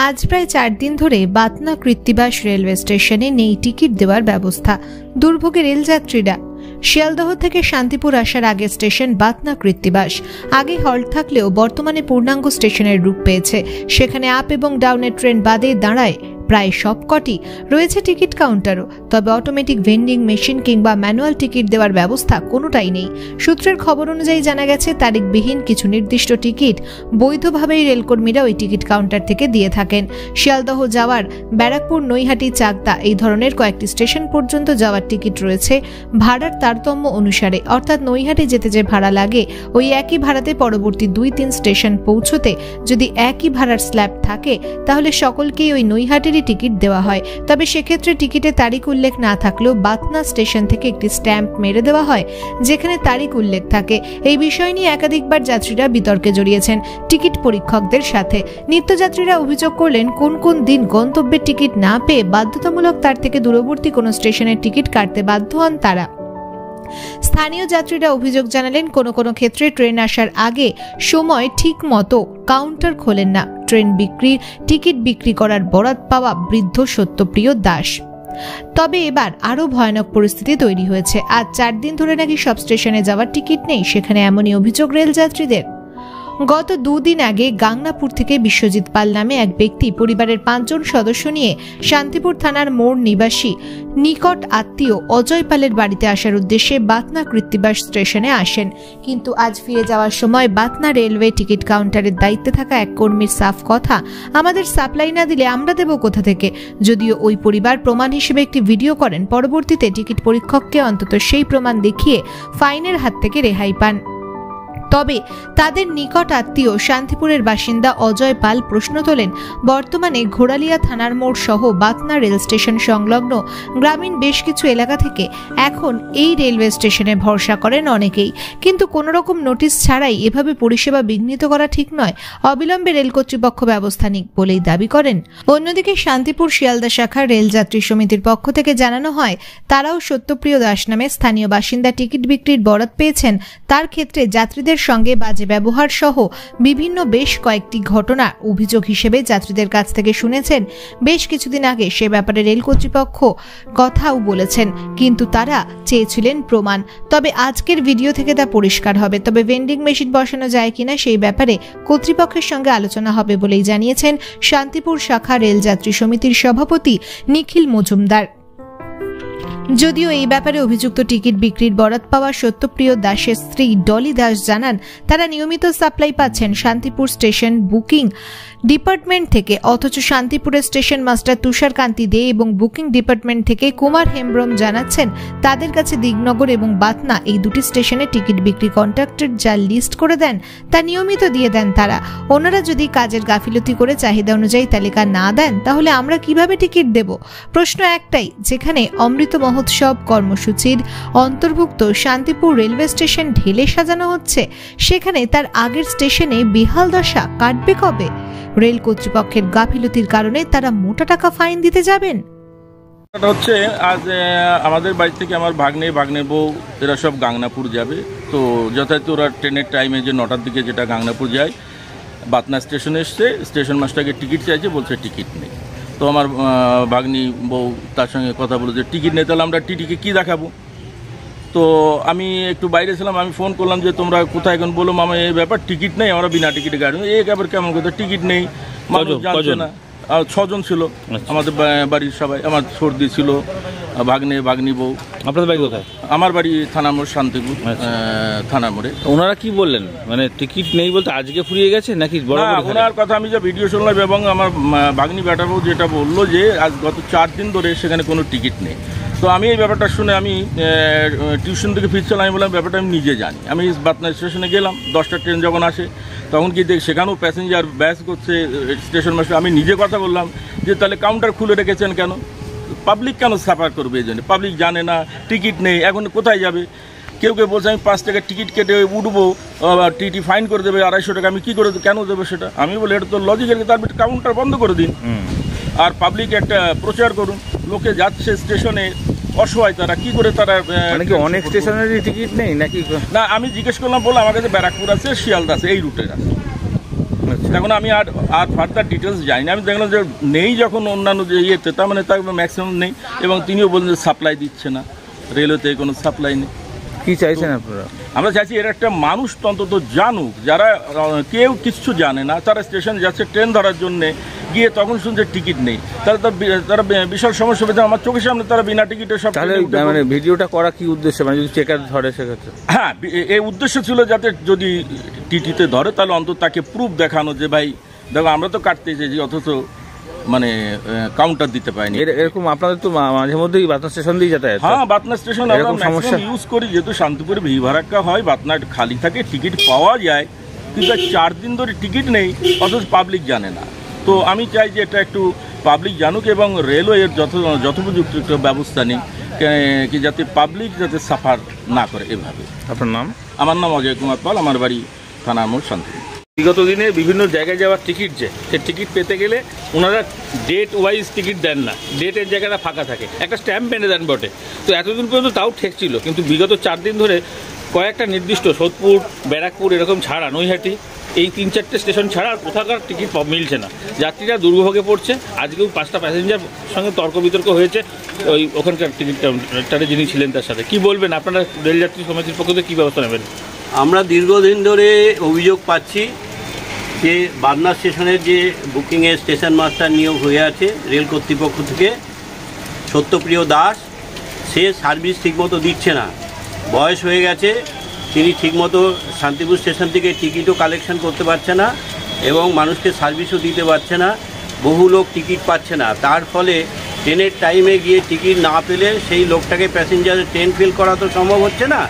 আজ প্রায় 4 দিন ধরে বাতনা কৃত্তিবাস রেলওয়ে স্টেশনে নেই টিকিট দেওয়ার ব্যবস্থা। দুর্ভোগে রেলযাত্রীরা। শিয়ালদহ থেকে শান্তিপুর আসার আগে স্টেশন বাতনা কৃত্তিবাস। আগে হল্ট থাকলেও বর্তমানে পূর্ণাঙ্গ স্টেশনের রূপ পেয়েছে। সেখানে আপ এবং ডাউনের ট্রেন বাদে দাঁড়ায় প্রায় সবকটি। রয়েছে টিকিট কাউন্টারও, তবে অটোমেটিক ভেন্ডিং মেশিন কিংবা ম্যানুয়াল টিকিট দেওয়ার ব্যবস্থা কোনোটাই নেই। সূত্রের খবর অনুযায়ী জানা গেছে, তারিখবিহীন কিছু নির্দিষ্ট টিকিট বৈধভাবেই রেলকর্মীরা ওই টিকিট কাউন্টার থেকে দিয়ে থাকেন। শিয়ালদহ যাওয়ার ব্যারাকপুর, নৈহাটি, চাকদা এই ধরনের কয়েকটি স্টেশন পর্যন্ত যাওয়ার টিকিট রয়েছে ভাড়ার তারতম্য অনুসারে। অর্থাৎ নৈহাটি যেতে যে ভাড়া লাগে, ওই একই ভাড়াতে পরবর্তী 2-3 স্টেশন পৌঁছতে যদি একই ভাড়ার স্ল্যাব থাকে, তাহলে সকলকেই ওই নৈহাটির টিকিট দেওয়া হয়। তবে সেক্ষেত্রে টিকিটে তারিখ উল্লেখ না থাকলেও বাতনা স্টেশন থেকে একটি স্ট্যাম্প মেরে দেওয়া হয় যেখানে তারিখ উল্লেখ থাকে। এই বিষয় নিয়ে একাধিকবার যাত্রীরা বিতর্কে জড়িয়েছেন টিকিট পরীক্ষকদের সাথে। নিত্যযাত্রীরা অভিযোগ করলেন, কোন কোন দিন গন্তব্যের টিকিট না পেয়ে বাধ্যতামূলক তার থেকে দূরবর্তী কোনো স্টেশনের টিকিট কাটতে বাধ্য হন তারা। স্থানীয় যাত্রীরা অভিযোগ জানালেন, কোনো কোনো ক্ষেত্রে ট্রেন আসার আগে সময় ঠিক মতো কাউন্টার খোলেন না। ট্রেন বিক্রির টিকিট বিক্রি করার বরাত পাওয়া বৃদ্ধ সত্যপ্রিয় দাস। তবে এবার আরো ভয়ানক পরিস্থিতি তৈরি হয়েছে। আজ 4 দিন ধরে নাকি সব স্টেশনে যাওয়ার টিকিট নেই। সেখানে এমনই অভিযোগ রেল যাত্রীদের। গত 2 দিন আগে গাংনাপুর থেকে বিশ্বজিৎ পাল নামে এক ব্যক্তি পরিবারের 5 জন সদস্য নিয়ে শান্তিপুর থানার মোড় নিবাসী নিকট আত্মীয় অজয় পালের বাড়িতে আসার উদ্দেশ্যে বাতনা কৃত্তিবাস স্টেশনে আসেন। কিন্তু আজ ফিরে যাওয়ার সময় বাতনা রেলওয়ে টিকিট কাউন্টারের দায়িত্বে থাকা এক কর্মীর সাফ কথা, আমাদের সাপ্লাই না দিলে আমরা দেব কোথা থেকে। যদিও ওই পরিবার প্রমাণ হিসেবে একটি ভিডিও করেন, পরবর্তীতে টিকিট পরীক্ষককে অন্তত সেই প্রমাণ দেখিয়ে ফাইনের হাত থেকে রেহাই পান। তবে তাদের নিকট আত্মীয় শান্তিপুরের বাসিন্দা অজয় পাল প্রশ্ন তোলেন, বর্তমানে ঘোড়ালিয়া থানার মোড় সহ বাতনা রেল স্টেশন সংলগ্ন গ্রামীণ বেশ কিছু এলাকা থেকে এখন এই রেলওয়ে স্টেশনে ভরসা করেন অনেকেই, কিন্তু কোনো রকম নোটিশ ছাড়াই এভাবে পরিষেবা বিঘ্নিত করা ঠিক নয়। অবিলম্বে রেল কর্তৃপক্ষ ব্যবস্থা নিক বলেই দাবি করেন। অন্যদিকে শান্তিপুর শিয়ালদা শাখার রেলযাত্রী সমিতির পক্ষ থেকে জানানো হয়, তারাও সত্যপ্রিয় দাস নামে স্থানীয় বাসিন্দা টিকিট বিক্রির বরাত পেয়েছেন। তার ক্ষেত্রে যাত্রীদের সঙ্গে বাজে ব্যবহার সহ বিভিন্ন বেশ কয়েকটি ঘটনা অভিযোগ হিসেবে যাত্রীদের কাছ থেকে শুনেছেন। বেশ কিছুদিন আগে সে ব্যাপারে রেল কর্তৃপক্ষ কথাও বলেছেন, কিন্তু তারা চেয়েছিলেন প্রমাণ। তবে আজকের ভিডিও থেকে তা পরিষ্কার হবে। তবে ভেন্ডিং মেশিন বসানো যায় কিনা সেই ব্যাপারে কর্তৃপক্ষের সঙ্গে আলোচনা হবে বলেই জানিয়েছেন শান্তিপুর শাখা রেলযাত্রী সমিতির সভাপতি নিখিল মজুমদার। যদিও এই ব্যাপারে অভিযুক্ত টিকিট বিক্রির বরাত পাওয়া সত্যপ্রিয় দাসের স্ত্রী ডলি দাস জানান, তারা নিয়মিত সাপ্লাই পাচ্ছেন শান্তিপুর স্টেশন বুকিং ডিপার্টমেন্ট থেকে। অথচ শান্তিপুরের স্টেশন মাস্টার তুষারকান্তি দে এবং বুকিং ডিপার্টমেন্ট থেকে কুমার হেমব্রম জানাচ্ছেন, তাদের কাছে দিগনগর এবং বাতনা এই দুটি স্টেশনে টিকিট বিক্রি কন্ট্রাক্টর যা লিস্ট করে দেন তা নিয়মিত দিয়ে দেন তারা। ওনারা যদি কাজের গাফিলতি করে চাহিদা অনুযায়ী তালিকা না দেন, তাহলে আমরা কিভাবে টিকিট দেব? প্রশ্ন একটাই, যেখানে অমৃত মহোৎসব কর্মসূচির অন্তর্ভুক্ত শান্তিপুর রেলওয়ে স্টেশন ঢেলে সাজানো হচ্ছে, সেখানে তার আগের স্টেশনে বেহাল দশা কাটবে কবে? রেল কর্তৃপক্ষের গাফিলতির কারণে তারা মোটা টাকা ফাইন দিতে যাবেন। হচ্ছে আজ আমাদের বাড়ি থেকে আমার ভাগ্নের বউ এরা সব গাংনাপুর যাবে। তো যথাযথ ওরা ট্রেনের টাইমে যে 9টার দিকে যেটা গাংনাপুর যায়, বাতনা স্টেশনে এসছে, স্টেশন মাস্টারকে টিকিট চাইছে, বলছে টিকিট নেই। তো আমার ভাগ্নি বউ তার সঙ্গে কথা বলে যে টিকিট নেই, তাহলে আমরা টিটিকে কী দেখাবো? তো আমি একটু বাইরে ছিলাম, আমি ফোন করলাম যে তোমরা কোথায় এখন? বলো মামা এই ব্যাপার, টিকিট নেই, আমরা বিনা টিকিটে গাড়ি। এই ব্যাপার কেমন কথা, টিকিট নেই, মানুষ জানছে না। 6 জন ছিল আমাদের বাড়ির সবাই, আমার সর্দি ছিল, ভাগ্নি বউ। আপনাদের বাড়ি কোথায়? আমার বাড়ি থানা মোড়, শান্তিপুর থানা মোড়ে। ওনারা কি বললেন, মানে টিকিট নেই বলতে আজকে ফুরিয়ে গেছে নাকি? ওনার কথা আমি যে ভিডিও শুনলাম এবং আমার ভাগ্নি বেটা বউ যেটা বললো যে আজ গত 4 দিন ধরে সেখানে কোনো টিকিট নেই। তো আমি এই ব্যাপারটা শুনে আমি টিউশন থেকে ফিরছিলাম, আমি বললাম ব্যাপারটা আমি নিজে জানি। আমি বাতনা স্টেশনে গেলাম, 10টার ট্রেন যখন আসে তখন কি দেখ সেখানেও প্যাসেঞ্জার ব্যাস করছে স্টেশন মাস্টার। আমি নিজে কথা বললাম যে তাহলে কাউন্টার খুলে রেখেছেন কেন? পাবলিক কেন সাফার করবে? এই জন্য পাবলিক জানে না, টিকিট নেই, এখন কোথায় যাবে? কেউ বলছে আমি 5 টাকা টিকিট কেটে উঠবো, টিটি ফাইন করে দেবে 250 টাকা, আমি কী করে কেন দেবো সেটা? আমি বলি এটা তো লজিক্যাল, তার কাউন্টার বন্ধ করে দিন আর পাবলিক একটা প্রচার করুন। লোকে যাচ্ছে স্টেশনে অসহায়, তারা কি করে তারা অনেক স্টেশনেরই টিকিট নেই নাকি? না, আমি জিজ্ঞেস করলাম, বললাম আমার কাছে ব্যারাকপুর আছে, শিয়ালদা আছে, এই রুটের আছে। পাচ্ছি না। এখন আমি আর ফার্দার ডিটেলস জানি না। আমি দেখলাম যে নেই যখন অন্যান্য যে ইয়েতে, তার মানে তার ম্যাক্সিমাম নেই, এবং তিনিও বললেন যে সাপ্লাই দিচ্ছে না, রেলওয়েতে কোনো সাপ্লাই নেই। কি চাইছেন আপনারা? আমরা চাইছি এর একটা মানুষ অন্তত জানুক, যারা কেউ কিছু জানে না, তারা স্টেশন যাচ্ছে ট্রেন ধরার জন্যে, গিয়ে তখন শুনছে টিকিট নেই, তারা বিশাল সমস্যা পেয়েছে। আমার চোখের সামনে তারা বিনা টিকিটে সব। মানে ভিডিওটা করা কি উদ্দেশ্য, মানে যদি চেকার ধরে সেক্ষেত্রে? হ্যাঁ, এই উদ্দেশ্য ছিল যাতে যদি টিটিতে ধরে তাহলে অন্তত তাকে প্রুফ দেখানো যে ভাই দেখো আমরা তো কাটতে এসেছি, অথচ মানে কাউন্টার দিতে পারিনি। এরকম আপনাদের তো মাঝে মধ্যেই বাতনা স্টেশন দিয়ে যাতায়াত? হ্যাঁ, বাতনা স্টেশন আমরা ইউজ করি, যেহেতু শান্তিপুরে ভিড় ভাড়াক্কা হয়, বাতনা খালি থাকে, টিকিট পাওয়া যায়, কিন্তু 4 দিন ধরে টিকিট নেই, অথচ পাবলিক জানে না। তো আমি চাই যে এটা একটু পাবলিক জানুক, এবং রেলওয়ের যথোপযুক্ত একটা ব্যবস্থা নিই, কি যাতে পাবলিক যাতে সাফার না করে এভাবে। আপনার নাম? আমার নাম অজয় কুমার পাল, আমার বাড়ি থানা মোড় শান্তিপুর। বিগত দিনে বিভিন্ন জায়গায় যাওয়ার টিকিট, সে টিকিট পেতে গেলে ওনারা ডেট ওয়াইজ টিকিট দেন না, ডেটের জায়গাটা ফাঁকা থাকে, একটা স্ট্যাম্প এনে দেন বটে। তো এতদিন পর্যন্ত তাও ঠেক ছিল, কিন্তু বিগত 4 দিন ধরে কয়েকটা নির্দিষ্ট সোদপুর, ব্যারাকপুর এরকম ছাড়া, নৈহাটি, এই 3-4টে স্টেশন ছাড়া আর কোথাকার টিকিট মিলছে না। যাত্রীরা দুর্ভোগে পড়ছে। আজকেও 5টা প্যাসেঞ্জার সঙ্গে তর্ক বিতর্ক হয়েছে ওখানকার টিকিট কাউন্টারে যিনি ছিলেন তার সাথে। কি বলবেন আপনারা রেলযাত্রী সমিতির পক্ষ থেকে কী ব্যবস্থা নেবেন? আমরা দীর্ঘদিন ধরে অভিযোগ পাচ্ছি যে বাদনা স্টেশনের যে বুকিংয়ের স্টেশন মাস্টার নিয়োগ হয়ে আছে রেল কর্তৃপক্ষ থেকে, সত্যপ্রিয় দাস, সে সার্ভিস ঠিকমতো দিচ্ছে না। বয়স হয়ে গেছে, তিনি ঠিকমতো শান্তিপুর স্টেশন থেকে টিকিটও কালেকশন করতে পারছে না, এবং মানুষকে সার্ভিসও দিতে পারছে না। বহু লোক টিকিট পাচ্ছে না, তার ফলে ট্রেনের টাইমে গিয়ে টিকিট না পেলে সেই লোকটাকে প্যাসেঞ্জারের ট্রেন ফিল করা তো সম্ভব হচ্ছে না।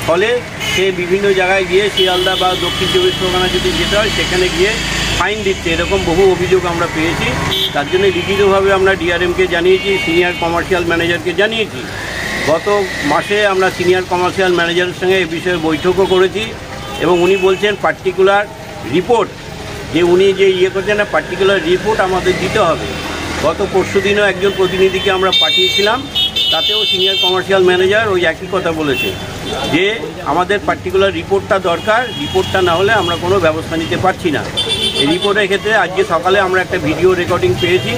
ফলে সে বিভিন্ন জায়গায় গিয়ে শিয়ালদা বা দক্ষিণ 24 পরগনা যদি যেতে হয় সেখানে গিয়ে ফাইন দিচ্ছে। এরকম বহু অভিযোগ আমরা পেয়েছি। তার জন্য লিখিতভাবে আমরা ডিআরএমকে জানিয়েছি, সিনিয়র কমার্শিয়াল ম্যানেজারকে জানিয়েছি। গত মাসে আমরা সিনিয়র কমার্শিয়াল ম্যানেজারের সঙ্গে এই বিষয়ে বৈঠকও করেছি, এবং উনি বলছেন পার্টিকুলার রিপোর্ট, যে উনি যে করছেন না, পার্টিকুলার রিপোর্ট আমাদের দিতে হবে। গত পরশুদিনও একজন প্রতিনিধিকে আমরা পাঠিয়েছিলাম, তাতেও সিনিয়র কমার্শিয়াল ম্যানেজার ওই একই কথা বলেছে যে আমাদের পার্টিকুলার রিপোর্টটা দরকার, রিপোর্টটা না হলে আমরা কোনো ব্যবস্থা নিতে পারছি না। এই রিপোর্টের ক্ষেত্রে আজকে সকালে আমরা একটা ভিডিও রেকর্ডিং পেয়েছি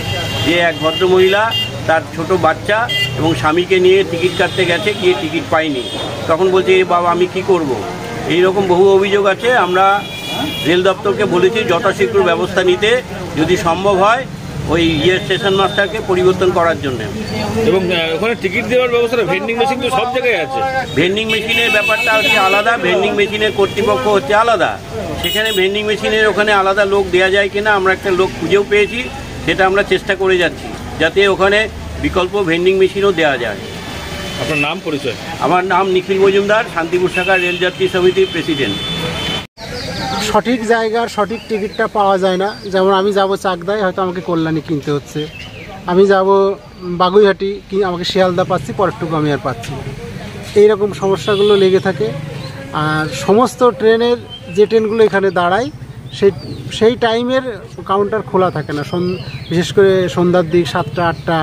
যে এক ভদ্রমহিলা তার ছোট বাচ্চা এবং স্বামীকে নিয়ে টিকিট কাটতে গেছে, গিয়ে টিকিট পায়নি। তখন বলছে এ বাবা আমি কি করব। এই রকম বহু অভিযোগ আছে। আমরা রেল দপ্তরকে বলেছি যথাশীঘ্র ব্যবস্থা নিতে, যদি সম্ভব হয় ওই স্টেশন মাস্টারকে পরিবর্তন করার জন্য। এবং ওখানে টিকিট দেওয়ার ব্যবস্থা, ভেন্ডিং মেশিন তো সব জায়গায় আছে। ভেন্ডিং মেশিনের ব্যাপারটা হচ্ছে আলাদা, ভেন্ডিং মেশিনের কর্তৃপক্ষ হচ্ছে আলাদা। সেখানে ভেন্ডিং মেশিনের ওখানে আলাদা লোক দেওয়া যায় কিনা, আমরা একটা লোক খুঁজেও পেয়েছি, সেটা আমরা চেষ্টা করে যাচ্ছি যাতে ওখানে বিকল্প ভেন্ডিং মেশিনও দেওয়া যায়। আপনার নাম, পরিচয়? আমার নাম নিখিল মজুমদার, শান্তিপুর শাখার রেলযাত্রী সমিতির প্রেসিডেন্ট। সঠিক জায়গার সঠিক টিকিটটা পাওয়া যায় না। যেমন আমি যাব চাকদায়, হয়তো আমাকে কল্যাণী কিনতে হচ্ছে। আমি যাব বাগুইহাটি, কি আমাকে শিয়ালদা পাচ্ছি, পরেরটুকু আমি আর পাচ্ছি না। এইরকম সমস্যাগুলো লেগে থাকে। আর সমস্ত ট্রেনের যে ট্রেনগুলো এখানে দাঁড়ায় সেই টাইমের কাউন্টার খোলা থাকে না। বিশেষ করে সন্ধ্যার দিক 7টা 8টা,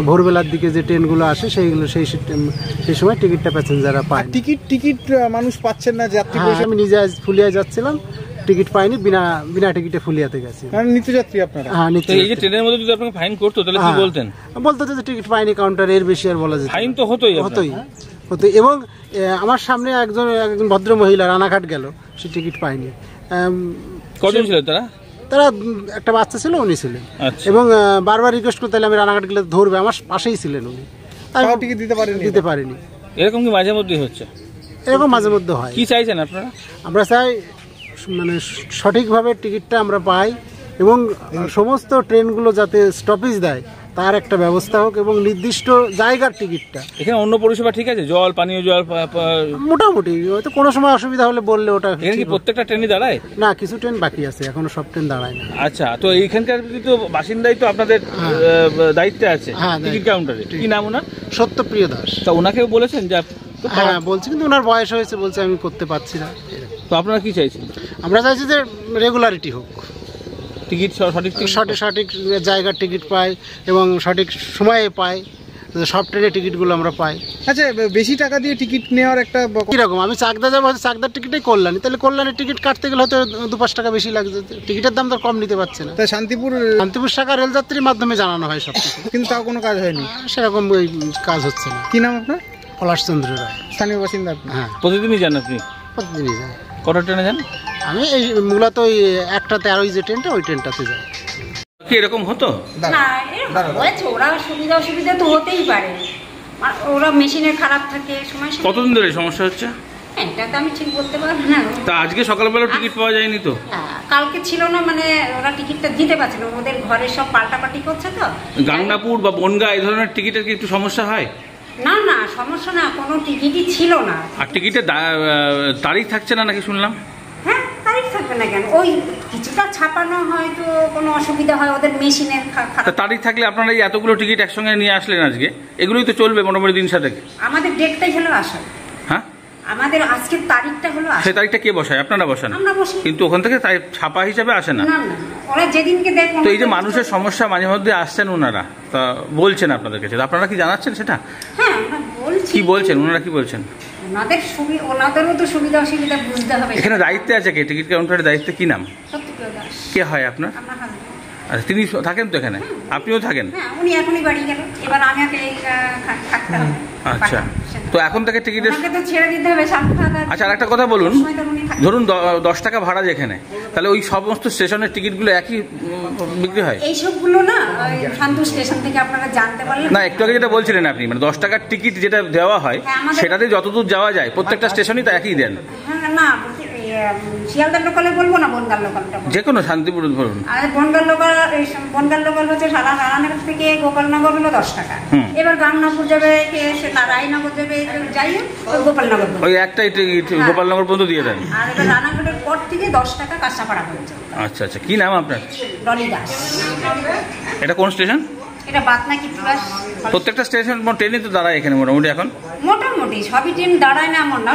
ভোরবেলার দিকে যে ট্রেনগুলো আসে সেইগুলো সেই সময় টিকিটটা প্যাসেঞ্জাররা পায়। টিকিট মানুষ পাচ্ছেন না, যাত্রী। আমি নিজে আজ ফুলিয়ায় যাচ্ছিলাম, টিকিট পাইনি, বিনা টিকিটে ফুলিয়াতে গেছি। নিত্যযাত্রী আপনারা? হ্যাঁ, এই যে ট্রেনের মধ্যে যদি আপনাকে ফাইন করতো তাহলে কি বলতেন? বলতো যে টিকিট পাইনি কাউন্টার, এর বেশি আর বলা যেত। ফাইন তো হতোই। এবং আমার সামনে একজন ভদ্র মহিলা রানাঘাট গেল, সে টিকিট পায়নি। কজন ছিল তারা? তারা একটা বাচ্চা ছিল, উনি ছিলেন। এবং বারবার রিকোয়েস্ট করতে আমি রানাঘাট গেলে ধরবে, আমার পাশেই ছিলেন উনি, টিকিট দিতে পারিনি। এরকম কি মাঝে মধ্যে হচ্ছে? এরকম মাঝে মধ্যে হয়। কি চাইছেন আপনারা? আমরা চাই মানে সঠিকভাবে টিকিটটা আমরা পাই, এবং সমস্ত ট্রেনগুলো যাতে স্টপেজ দেয় তার একটা ব্যবস্থা হোক, এবং নির্দিষ্ট জায়গার টিকিটটা। এখানে অন্য পরিষেবা ঠিক আছে? জল, পানীয় জল মোটামুটি, হয়তো কোনো সময় অসুবিধা হলে বললে ওটা। এখানে কি প্রত্যেকটা ট্রেনই দাঁড়ায়? না, কিছু ট্রেন বাকি আছে, এখনো সব ট্রেন দাঁড়ায় না। আচ্ছা, তো এইখানকার তো বাসিন্দাই তো আপনাদের দায়িত্বে আছে টিকিট কাউন্টারে। কি নাম ওনার? সত্যপ্রিয় দাস। তা ওনাকেও বলেছেন? হ্যাঁ বলছি, কিন্তু ওনার বয়স হয়েছে, বলছে আমি করতে পারছি না। তো আপনারা কি চাইছেন? আমরা চাইছি যে রেগুলারিটি হোক, টিকিট সঠিক জায়গার টিকিট পায় এবং সঠিক সময়ে পায়, তো সব ট্রেনের টিকিটগুলো আমরা পাই। আচ্ছা, বেশি টাকা দিয়ে টিকিট নেওয়ার একটা কীরকম, আমি চাকদা যাবো, হয়তো চাকদার টিকিটেই কল্যাণী, তাহলে কল্যাণীর টিকিট কাটতে গেলে হয়তো 2-5 টাকা বেশি লাগছে, টিকিটের দাম তো কম নিতে পারছে না। তাই শান্তিপুর শাখা রেলযাত্রীর মাধ্যমে জানানো হয় সব কিছু, কিন্তু তাও কোনো কাজ হয়নি, সেরকম ওই কাজ হচ্ছে না। কি নাম আপনার? পলাশচন্দ্র রায়, স্থানীয় বাসিন্দা। হ্যাঁ, প্রতিদিনই যান আপনি? প্রতিদিনই যাই। কটা ট্রেনে যান? আমি এই মূলত ওই 1টাতে, আর ওই যে ট্রেনটা ওই ট্রেনটাতে যাই। কি এরকম হতো না? হয়েছে, ওরা সুবিধা অসুবিধা তো হতেই পারে, ওরা মেশিনের খারাপ থাকে সময়। কতদিন ধরে সমস্যা হচ্ছে? এটা তো আমি ঠিক বলতে পারবো না। তা আজকে সকালবেলা টিকিট পাওয়া যায়নি তো? কালকে ছিল না, মানে ওরা টিকিটটা দিতে পারছিল, ওদের ঘরে সব পাল্টাপাল্টি করছে তো। গাংনাপুর বা বনগাঁ এই ধরনের টিকিটের কি একটু সমস্যা হয়? না না, সমস্যা না, কোনো টিকিটই ছিল না। আর টিকিটের তারিখ থাকছে না নাকি শুনলাম? হ্যাঁ, তারিখ থাকবে না কেন, ওই কিছুটা ছাপানো হয়তো কোনো অসুবিধা হয় ওদের মেশিনের খারাপ। তারিখ থাকলে আপনারা এই এতগুলো টিকিট একসঙ্গে নিয়ে আসলেন আজকে, এগুলোই তো চলবে মোটামুটি দিন সাথে। আমাদের ডেটটাই হলো আসল। হ্যাঁ, আমাদের আজকের তারিখটা হলো আসল। সেই তারিখটা কে বসায়? আপনারা বসান? আমরা বসি, কিন্তু ওখান থেকে ছাপা হিসাবে আসে না। না না, ওরা যেদিনকে দেখো। তো এই যে মানুষের সমস্যা মাঝে মধ্যে আসছেন ওনারা, তা বলছেন আপনাদের কাছে, আপনারা কি জানাচ্ছেন সেটা? হ্যাঁ, আমরা বলছি। কি বলছেন ওনারা, কি বলছেন? ওনাদেরও তো সুবিধা অসুবিধা বুঝতে হবে। এখানে দায়িত্বে আছে কে? টিকিট কাউন্টারের দায়িত্বে কি নাম? সত্যপ্রিয় দাস। কে হয় আপনার? আমার হাজবেন্ড। আচ্ছা, তিনি থাকেন তো এখানে? আপনিও থাকেন? হ্যাঁ, উনি এখনই বাড়ি গেল, এবার আমাকে থাকতে হবে। আচ্ছা, তো এখন থেকে টিকিটের তো ছেড়ে দিতে হবে। আচ্ছা, আর একটা কথা বলুন, ধরুন 10 টাকা ভাড়া যেখানে, তাহলে ওই সমস্ত স্টেশনের টিকিটগুলো একই বিক্রি হয়? এইসবগুলো না শান্তু স্টেশন থেকে আপনারা জানতে পারলেন না, একটু আগে যেটা বলছিলেন আপনি, মানে 10 টাকার টিকিট যেটা দেওয়া হয় সেটাতে যতদূর যাওয়া যায় প্রত্যেকটা স্টেশনই তো একই দেন? হ্যাঁ, না শিয়ালদার লোকালে বলবো না, বনগাঁ লোকালটা যে কোনো শান্তিপুর বলুন। আর বনগাঁ লোকাল হচ্ছে রানাঘাট থেকে গোপালনগর হলো 10 টাকা। এবার গাংনাপুর যাবে, রায়নগর যাবে, যাই হোক গোপালনগর, ওই একটাই টিকিট গোপালনগর পর্যন্ত দিয়ে দেন। আর এবার রানাঘাটের পর থেকে 10 টাকা কাঁচাপাড়া পর্যন্ত। আচ্ছা আচ্ছা, কি নাম আপনার? ডলি দাস। এটা কোন স্টেশন? এটা বাতনা কৃত্তিবাস। প্রত্যেকটা স্টেশন ট্রেনই তো দাঁড়ায় এখানে মোটামুটি এখন? মোটামুটি সবই ট্রেন দাঁড়ায় না, এমন না,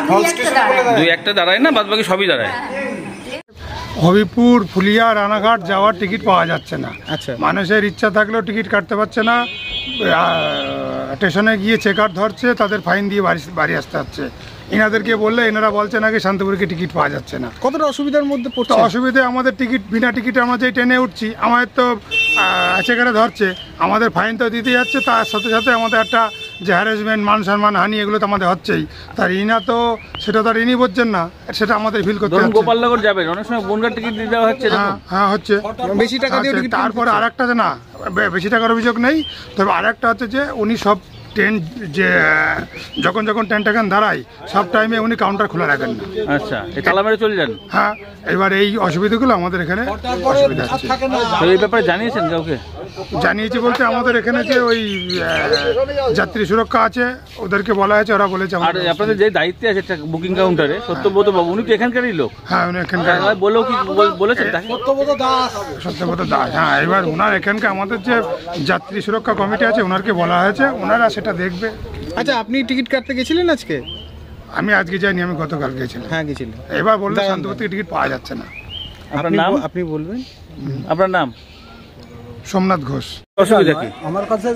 দুই একটা দাঁড়ায় না, বাদ বাকি সবই দাঁড়ায়। হবিপুর, ফুলিয়া, রানাঘাট যাওয়ার টিকিট পাওয়া যাচ্ছে না। আচ্ছা, মানুষের ইচ্ছা থাকলেও টিকিট কাটতে পারছে না, স্টেশনে গিয়ে চেকার ধরছে, তাদের ফাইন দিয়ে বাড়ি আসতে হচ্ছে। এনাদেরকে বললে এনারা বলছে নাকি শান্তিপুরকে টিকিট পাওয়া যাচ্ছে না। কতটা অসুবিধার মধ্যে পড়ছে? অসুবিধে আমাদের, টিকিট বিনা টিকিটে আমরা যে ট্রেনে উঠছি, আমাদের তো চেকারে ধরছে, আমাদের ফাইন তো দিতে যাচ্ছে, তার সাথে সাথে আমাদের একটা যে হ্যারাসমেন্ট, মান সম্মান হানি, এগুলো তো আমাদের হচ্ছেই। তার ইনা তো সেটা তো আর ইনি বলছেন না, সেটা আমাদের ফিল করতে হচ্ছে। গোপালনগর যাবেন, অনেক সময় বনগাঁ টিকিট দিতে দেওয়া হচ্ছে। হ্যাঁ হচ্ছে, বেশি টাকা দিয়ে টিকিট। তারপরে আর একটা না, বেশি টাকার অভিযোগ নেই, তবে আর একটা হচ্ছে যে উনি সব ট্রেন যে যখন ট্রেনটা এখানে দাঁড়ায় সব টাইমে উনি কাউন্টার খোলা রাখেন না। আচ্ছা, তালা মেরে চলে যান। হ্যাঁ, এবার এই অসুবিধাগুলো আমাদের এখানে অসুবিধা হচ্ছে। তো এই ব্যাপারে জানিয়েছেন কাউকে? জানিয়েছি বলতে আমাদের এখানে যে ওই যাত্রী সুরক্ষা আছে, ওদেরকে বলা হয়েছে, ওরা বলেছে। আর আপনাদের যে দায়িত্বে আছে বুকিং কাউন্টারে সত্যব্রত বাবু, উনি তো এখানকারই লোক। হ্যাঁ, উনি এখানকার। বলেও কি বলেছেন? সত্যব্রত দাস, হ্যাঁ। এবার ওনার এখানকার আমাদের যে যাত্রী সুরক্ষা কমিটি আছে, ওনারকে বলা হয়েছে, ওনারা সেটা দেখবে। আচ্ছা, আপনি টিকিট কাটতে গেছিলেন আজকে? আমি আজকে যাইনি, আমি গতকাল গেছিলাম। হ্যাঁ, গেছিলেন। এবার বললে শান্তিপুর থেকে টিকিট পাওয়া যাচ্ছে না। আপনার নাম? আপনি বলবেন। আপনার নাম? সোমনাথ ঘোষ। অসুবিধা কি? আমার কাছে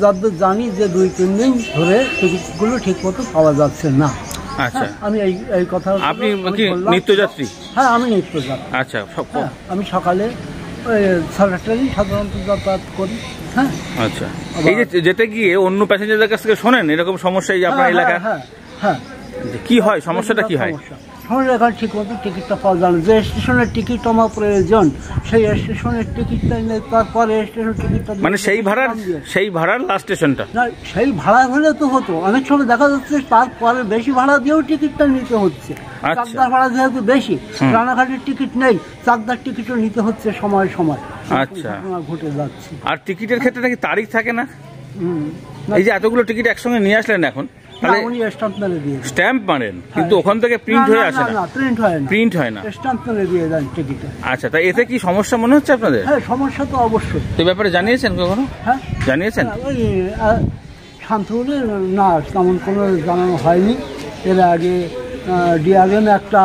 যতদূর জানি যে 2-3 দিন ধরে টিকিটগুলো ঠিক মতো পাওয়া যাচ্ছে না। আচ্ছা, আমি এই কথা। আপনি কি নিত্যযাত্রী? হ্যাঁ, আমি নিত্যযাত্রী। আচ্ছা, আমি সকালে ওই 6টা ট্রেনে সাধারণত যাতায়াত করি। হ্যাঁ, আচ্ছা। এই যে যেতে গিয়ে অন্য প্যাসেঞ্জারদের কাছ থেকে শোনেন এরকম সমস্যা এই আপনার এলাকা? হ্যাঁ হ্যাঁ। কি হয়, সমস্যাটা কি হয়? এখানে ঠিক মতো টিকিটটা পাওয়া যায় না। যে স্টেশনের টিকিট আমার প্রয়োজন সেই স্টেশনের টিকিটটা নেই, তারপরে স্টেশনের টিকিটটা মানে সেই ভাড়ার লাস্ট স্টেশনটা না, সেই ভাড়া হলে তো হতো। অনেক সময় দেখা যাচ্ছে তারপরে বেশি ভাড়া দিয়েও টিকিটটা নিতে হচ্ছে। চাকদার ভাড়া যেহেতু বেশি, রানাঘাটের টিকিট নেই, চাকদার টিকিটও নিতে হচ্ছে সময় সময়। আচ্ছা, ঘটে যাচ্ছে। আর টিকিটের ক্ষেত্রে নাকি তারিখ থাকে না? এই যে এতগুলো টিকিট একসঙ্গে নিয়ে আসলেন এখন, স্ট্যাম্প মারেন কিন্তু ওখান থেকে প্রিন্ট হয়ে আসে না? প্রিন্ট হয় না, স্ট্যাম্প মেরে দিয়ে দেন টিকিটে। আচ্ছা, তাই এতে কি সমস্যা মনে হচ্ছে আপনাদের? হ্যাঁ, সমস্যা তো অবশ্যই। এই ব্যাপারে জানিয়েছেন কখনো? হ্যাঁ, জানিয়েছেন? ওই শান্তপুরে না, তেমন কোনো জানানো হয়নি। এর আগে ডিআরএম একটা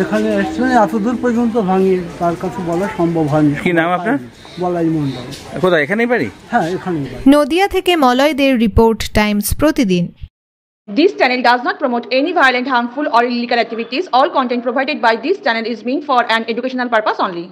এখানে এসছে এতদূর পর্যন্ত ভাঙি তার কাছে বলা সম্ভব হয়নি। কি নাম আপনার? বলাই মন্ডল। কোথায়, এখানেই বাড়ি? হ্যাঁ, এখানেই বাড়ি। নদিয়া থেকে মলয় দের রিপোর্ট, টাইমস প্রতিদিন। This channel does not promote any violent, harmful or illegal activities. All content provided by this channel is meant for an educational purpose only.